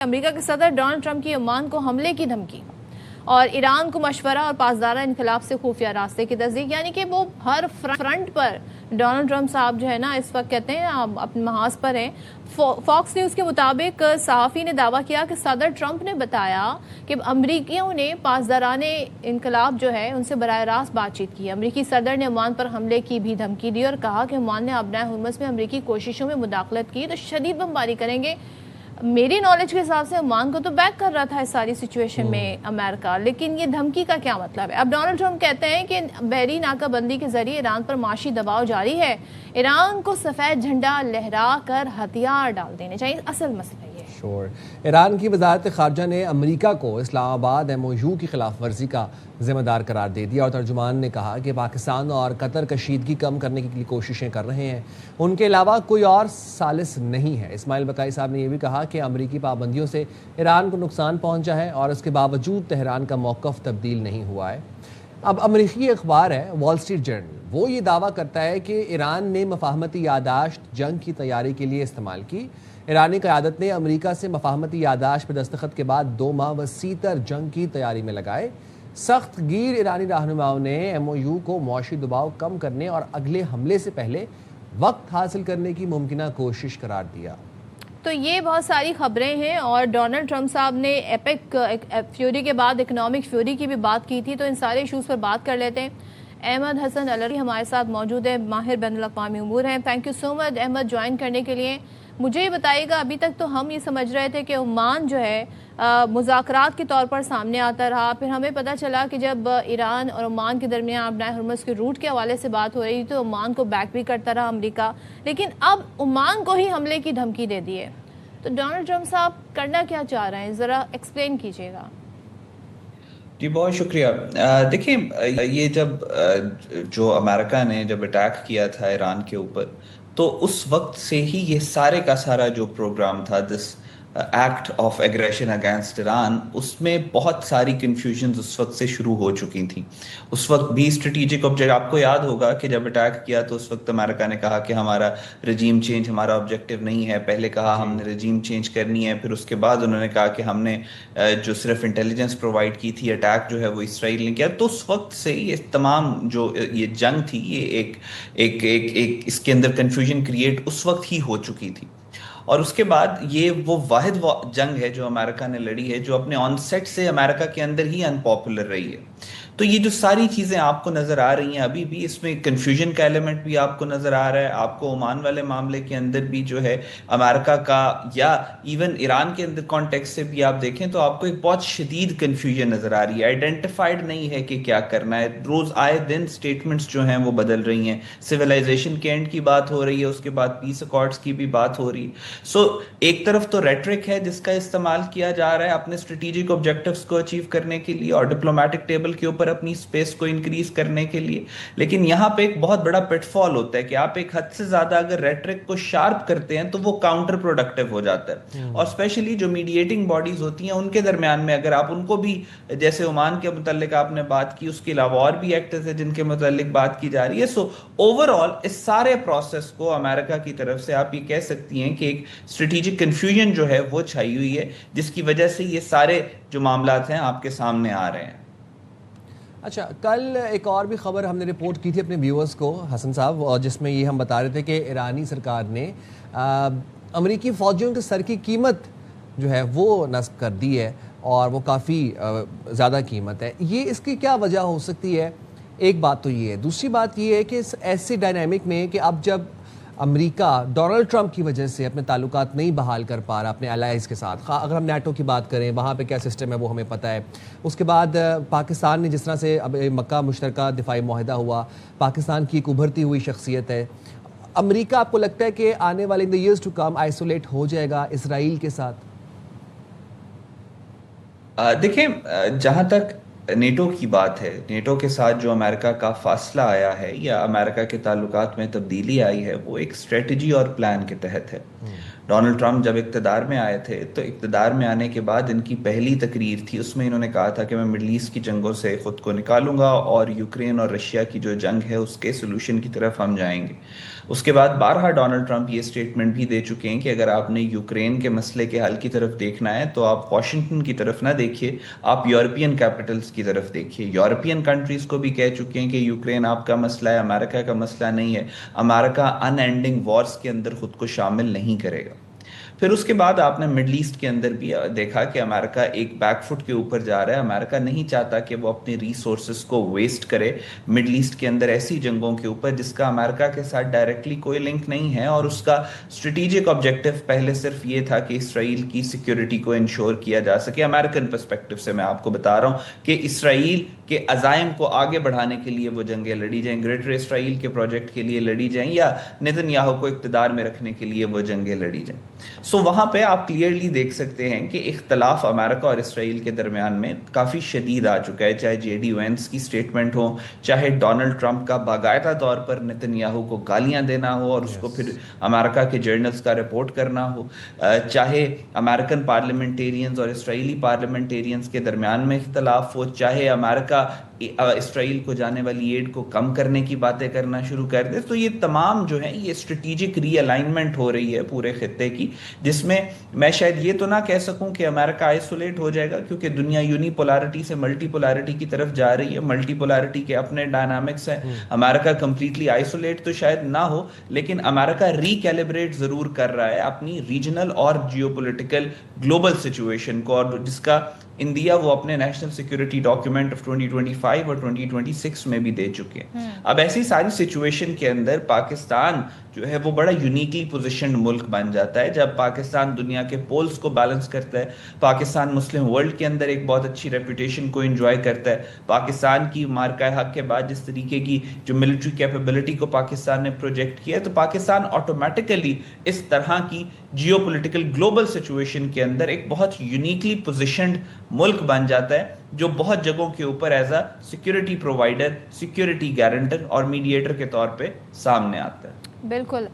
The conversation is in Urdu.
امریکہ کے صدر ڈونلڈ ٹرمپ کی عمان کو حملے کی دھمکی اور ایران کو مشورہ اور پاسدارہ انقلاب سے خفیہ راستے کی تصدیق، یعنی کہ وہ ہر فرنٹ پر ڈونلڈ ٹرمپ صاحب جو ہے نا اس وقت کہتے ہیں اپنے محاذ پر ہیں۔ فاکس نیوز کے مطابق صحافی نے دعویٰ کیا کہ صدر ٹرمپ نے بتایا کہ امریکیوں نے پاسداران انقلاب جو ہے ان سے براہ راست بات چیت کی۔ امریکی صدر نے عمان پر حملے کی بھی دھمکی دی اور کہا کہ عمان نے ابنائے حرمز میں امریکی کوششوں میں مداخلت کی تو شدید بمباری کریں گے۔ میری نالج کے حساب سے عمان کو تو بیک کر رہا تھا اس ساری سچویشن میں امریکہ، لیکن یہ دھمکی کا کیا مطلب ہے؟ اب ڈونلڈ ٹرمپ کہتے ہیں کہ بحری ناکہ بندی کے ذریعے ایران پر معاشی دباؤ جاری ہے، ایران کو سفید جھنڈا لہرا کر ہتھیار ڈال دینے چاہیے، اصل مسئلہ یہ ہے۔ ایران کی وزارت خارجہ نے امریکہ کو اسلام آباد MOU کی خلاف ورزی کا ذمہ دار قرار دے دیا اور ترجمان نے کہا کہ پاکستان اور قطر کشیدگی کم کرنے کی کوششیں کر رہے ہیں، ان کے علاوہ کوئی اور ثالث نہیں ہے۔ اسماعیل بقائی صاحب نے یہ بھی کہا کہ امریکی پابندیوں سے ایران کو نقصان پہنچا ہے اور اس کے باوجود تہران کا موقف تبدیل نہیں ہوا ہے۔ اب امریکی اخبار ہے وال اسٹریٹ جرنل، وہ یہ دعویٰ کرتا ہے کہ ایران نے مفاہمتی یادداشت جنگ کی تیاری کے لیے استعمال کی۔ ایرانی قیادت نے امریکہ سے مفاہمتی یادداشت پر دستخط کے بعد 2 ماہ وسیع تر جنگ کی تیاری میں لگائے۔ سخت گیر ایرانی رہنماؤں نے MOU کو معاشی دباؤ کم کرنے اور اگلے حملے سے پہلے وقت حاصل کرنے کی ممکنہ کوشش قرار دیا۔ تو یہ بہت ساری خبریں ہیں اور ڈونلڈ ٹرمپ صاحب نے ایپک فیوری کے بعد اکنامک فیوری کی بھی بات کی تھی، تو ان سارے ایشوز پر بات کر لیتے ہیں۔ احمد حسن الری ہمارے ساتھ موجود ہے، ماہر بین الاقوامی امور ہیں۔ Thank you so much Ahmed join کرنے کے لیے۔ مجھے یہ بتائیے گا، ابھی تک تو ہم یہ سمجھ رہے تھے کہ عمان جو ہے مذاکرات کے طور پر سامنے آتا رہا، پھر ہمیں پتہ چلا کہ جب ایران اور عمان کے درمیان ابنائے حرمز کے روٹ کے حوالے سے بات ہو رہی تو عمان کو بیک بھی کرتا رہا امریکہ، لیکن اب عمان کو ہی حملے کی دھمکی دے دی ہے۔ تو ڈونلڈ ٹرمپ صاحب کرنا کیا چاہ رہے ہیں، ذرا ایکسپلین کیجیے گا۔ جی بہت شکریہ۔ دیکھیں، یہ جو امریکہ نے جب اٹیک کیا تھا ایران کے اوپر، تو اس وقت سے ہی یہ سارے کا سارا جو پروگرام تھا، this act of aggression against Iran, اس میں بہت ساری کنفیوژنز اس وقت سے شروع ہو چکی تھیں۔ اس وقت بھی اسٹریٹجک آبجیکٹ، آپ کو یاد ہوگا کہ جب اٹیک کیا تو اس وقت امریکہ نے کہا کہ ہمارا رجیم چینج ہمارا آبجیکٹو نہیں ہے، پہلے کہا ہم نے رجیم چینج کرنی ہے، پھر اس کے بعد انہوں نے کہا کہ ہم نے جو صرف انٹیلیجنس پرووائڈ کی تھی، اٹیک جو ہے وہ اسرائیل نے کیا۔ تو اس وقت سے یہ تمام جو یہ جنگ تھی، یہ ایک اس کے اندر کنفیوژن کریٹ اس وقت ہی ہو چکی تھی۔ اور اس کے بعد یہ وہ واحد جنگ ہے جو امریکہ نے لڑی ہے جو اپنے آن سیٹ سے امریکہ کے اندر ہی انپاپولر رہی ہے۔ تو یہ جو ساری چیزیں آپ کو نظر آ رہی ہیں، ابھی بھی اس میں کنفیوژن کا ایلیمنٹ بھی آپ کو نظر آ رہا ہے۔ آپ کو عمان والے معاملے کے اندر بھی جو ہے امریکہ کا یا ایون ایران کے اندر کانٹیکس سے بھی آپ دیکھیں تو آپ کو ایک بہت شدید کنفیوژن نظر آ رہی ہے، آئیڈینٹیفائڈ نہیں ہے کہ کیا کرنا ہے۔ روز آئے دن سٹیٹمنٹس جو ہیں وہ بدل رہی ہیں، سویلائزیشن کے اینڈ کی بات ہو رہی ہے، اس کے بعد پیس اکارڈز کی بھی بات ہو رہی ہے۔ ایک طرف تو ریٹرک ہے جس کا استعمال کیا جا رہا ہے اپنے اسٹریٹجک آبجیکٹیوز کو اچیو کرنے کے لیے اور ڈپلومیٹک ٹیبل کے اوپر اپنی اسپیس کو انکریز کرنے کے لیے، لیکن یہاں پہ ایک بہت بڑا پٹ فال ہوتا ہے کہ آپ ایک حد سے زیادہ اگر ریٹرک کو شارپ کرتے ہیں تو وہ کاؤنٹر پروڈکٹیو ہو جاتا ہے۔ اور اسپیشلی جو میڈیٹنگ باڈیز ہوتی ہیں ان کے درمیان میں اگر آپ ان کو بھی، جیسے عمان کے متعلق آپ نے بات کی، اس کے علاوہ اور بھی ایکٹرز ہیں جن کے متعلق بات کی جا رہی ہے، سو اوور آل اس سارے پروسیس کو امریکہ کی طرف سے آپ یہ کہہ سکتی ہیں کہ ایک اسٹریٹجک کنفیوژن جو ہے وہ چھائی ہوئی ہے، جس کی وجہ سے یہ سارے جو معاملات ہیں آپ کے سامنے آ رہے ہیں۔ اچھا، کل ایک اور بھی خبر ہم نے رپورٹ کی تھی اپنے ویورز کو حسن صاحب، اور جس میں یہ ہم بتا رہے تھے کہ ایرانی سرکار نے امریکی فوجیوں کے سر کی قیمت جو ہے وہ نصب کر دی ہے اور وہ کافی زیادہ قیمت ہے۔ یہ اس کی کیا وجہ ہو سکتی ہے؟ ایک بات تو یہ ہے، دوسری بات یہ ہے کہ ایسی ڈائنامک میں کہ اب جب امریکہ ڈونلڈ ٹرمپ کی وجہ سے اپنے تعلقات نہیں بحال کر پا رہا اپنے الائز کے ساتھ، اگر ہم نیٹو کی بات کریں وہاں پہ کیا سسٹم ہے وہ ہمیں پتہ ہے۔ اس کے بعد پاکستان نے جس طرح سے اب مکہ مشترکہ دفاعی معاہدہ ہوا، پاکستان کی ایک ابھرتی ہوئی شخصیت ہے۔ امریکہ آپ کو لگتا ہے کہ آنے والے ان دی ایئرز ٹو کم آئسولیٹ ہو جائے گا اسرائیل کے ساتھ؟ دیکھیں، جہاں تک نیٹو کی بات ہے، نیٹو کے ساتھ جو امریکہ کا فاصلہ آیا ہے یا امریکہ کے تعلقات میں تبدیلی آئی ہے وہ ایک اسٹریٹجی اور پلان کے تحت ہے۔ ڈونلڈ ٹرمپ جب اقتدار میں آئے تھے تو اقتدار میں آنے کے بعد ان کی پہلی تقریر تھی، اس میں انہوں نے کہا تھا کہ میں مڈل ایسٹ کی جنگوں سے خود کو نکالوں گا اور یوکرین اور رشیا کی جو جنگ ہے اس کے سلوشن کی طرف ہم جائیں گے۔ اس کے بعد بارہا ڈونلڈ ٹرمپ یہ سٹیٹمنٹ بھی دے چکے ہیں کہ اگر آپ نے یوکرین کے مسئلے کے حل کی طرف دیکھنا ہے تو آپ واشنگٹن کی طرف نہ دیکھیے، آپ یورپین کیپٹلز کی طرف دیکھیے۔ یورپین کنٹریز کو بھی کہہ چکے ہیں کہ یوکرین آپ کا مسئلہ ہے، امریکہ کا مسئلہ نہیں ہے، امریکہ ان اینڈنگ وارز کے اندر خود کو شامل نہیں کرے گا۔ پھر اس کے بعد آپ نے مڈل ایسٹ کے اندر بھی دیکھا کہ امریکہ ایک بیک فٹ کے اوپر جا رہا ہے، امریکہ نہیں چاہتا کہ وہ اپنی ریسورسز کو ویسٹ کرے مڈل ایسٹ کے اندر ایسی جنگوں کے اوپر جس کا امریکہ کے ساتھ ڈائریکٹلی کوئی لنک نہیں ہے، اور اس کا اسٹریٹجک آبجیکٹو پہلے صرف یہ تھا کہ اسرائیل کی سیکیورٹی کو انشور کیا جا سکے۔ امریکن پرسپیکٹو سے میں آپ کو بتا رہا ہوں کہ اسرائیل کے عزائم کو آگے بڑھانے کے لیے وہ جنگیں لڑی جائیں، گریٹر اسرائیل کے پروجیکٹ کے لیے لڑی جائیں، یا نیتن یاہو کو اقتدار میں رکھنے کے لیے وہ جنگیں لڑی جائیں۔ سو وہاں پہ آپ کلیئرلی دیکھ سکتے ہیں کہ اختلاف امریکہ اور اسرائیل کے درمیان میں کافی شدید آ چکا ہے، چاہے جے ڈی وینس کی سٹیٹمنٹ ہو، چاہے ڈونلڈ ٹرمپ کا باقاعدہ طور پر نیتن یاہو کو گالیاں دینا ہو اور اس کو پھر امریکہ کے جرنلز کا رپورٹ کرنا ہو، چاہے امریکن پارلیمنٹیرینز اور اسرائیلی پارلیمنٹیرینز کے درمیان میں اختلاف ہو، چاہے امریکہ اسرائیل کو جانے والی ایڈ کو کم کرنے کی باتیں کرنا شروع کر دے۔ تو یہ تمام جو ہے یہ اسٹریٹجک ری الائنمنٹ ہو رہی ہے پورے خطے کی، جس میں میں شاید یہ تو نہ کہہ سکوں کہ امریکہ آئسولیٹ ہو جائے گا، کیونکہ دنیا یونی پولارٹی سے ملٹی پولارٹی کی طرف جا رہی ہے، ملٹی پولارٹی کے اپنے ڈائنامکس ہیں۔ امریکہ کمپلیٹلی آئسولیٹ تو شاید نہ ہو، لیکن امریکہ ری کیلیبریٹ ضرور کر رہا ہے اپنی ریجنل اور جیو پولیٹیکل گلوبل سچویشن کو، اور جس کا انڈیا وہ اپنے نیشنل سیکورٹی ڈاکیومنٹ آف 2025 اور 2026 میں بھی دے چکے ہیں۔ اب ایسی ساری سچویشن کے اندر پاکستان جو ہے وہ بڑا یونیکلی پوزیشنڈ ملک بن جاتا ہے جب پاکستان دنیا کے پولز کو بیلنس کرتا ہے، پاکستان مسلم ورلڈ کے اندر ایک بہت اچھی ریپوٹیشن کو انجوائے کرتا ہے، پاکستان کی مارکہ حق کے بعد جس طریقے کی جو ملٹری کیپیبلٹی کو پاکستان نے پروجیکٹ کیا ہے، تو پاکستان آٹومیٹیکلی اس طرح کی جیو پولیٹیکل گلوبل سچویشن کے اندر ایک بہت یونیکلی پوزیشنڈ ملک بن جاتا ہے، جو بہت جگہوں کے اوپر as a security provider, security guarantor اور میڈیٹر کے طور پہ سامنے آتا ہے۔ بالکل۔